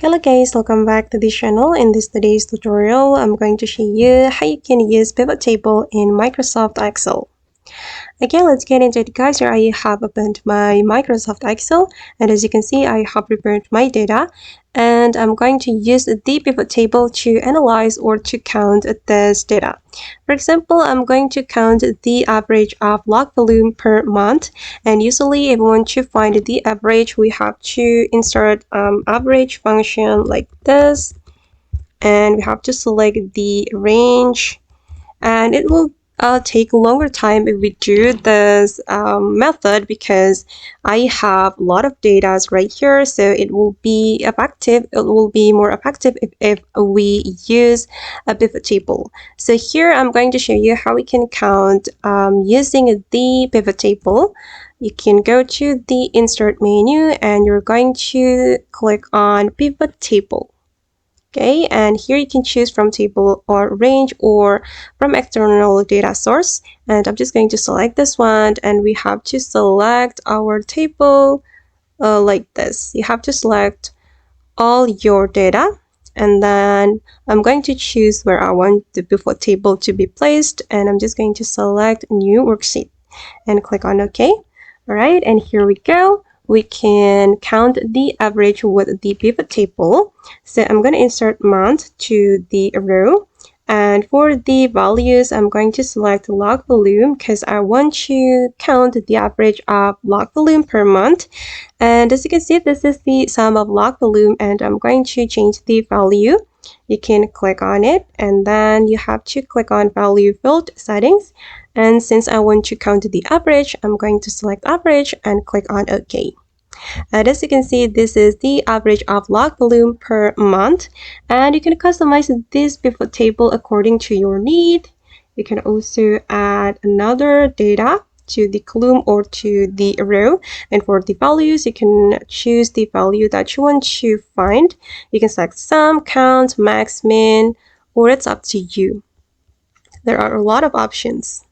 Hello guys, welcome back to this channel. In today's tutorial, I'm going to show you how you can use pivot table in Microsoft Excel. Okay, let's get into it guys. Here I have opened my Microsoft Excel, and as you can see, I have prepared my data, and I'm going to use the pivot table to analyze or to count this data. For example, I'm going to count the average of log volume per month, and usually if we want to find the average, we have to insert average function like this, and we have to select the range, and it will take longer time if we do this method because I have a lot of data right here, so it will be effective. It will be more effective if we use a pivot table. So here I'm going to show you how we can count using the pivot table. You can go to the insert menu and you're going to click on pivot table. Okay, and here you can choose from table or range or from external data source, and I'm just going to select this one, and we have to select our table like this. You have to select all your data, and then I'm going to choose where I want the pivot table to be placed, and I'm just going to select new worksheet and click on OK. All right, and here we go. We can count the average with the pivot table. So I'm going to insert month to the row. And for the values, I'm going to select log volume because I want to count the average of log volume per month. And as you can see, this is the sum of log volume, and I'm going to change the value. You can click on it, and then you have to click on value field settings. And since I want to count the average, I'm going to select average and click on OK. And as you can see, this is the average of log volume per month. And you can customize this pivot table according to your need. You can also add another data to the column or to the row. And for the values, you can choose the value that you want to find. You can select sum, count, max, min, or it's up to you. There are a lot of options.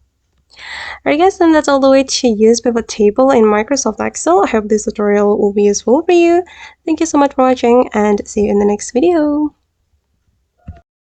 Alright guys, and that's all the way to use pivot table in Microsoft Excel. I hope this tutorial will be useful for you. Thank you so much for watching, and see you in the next video.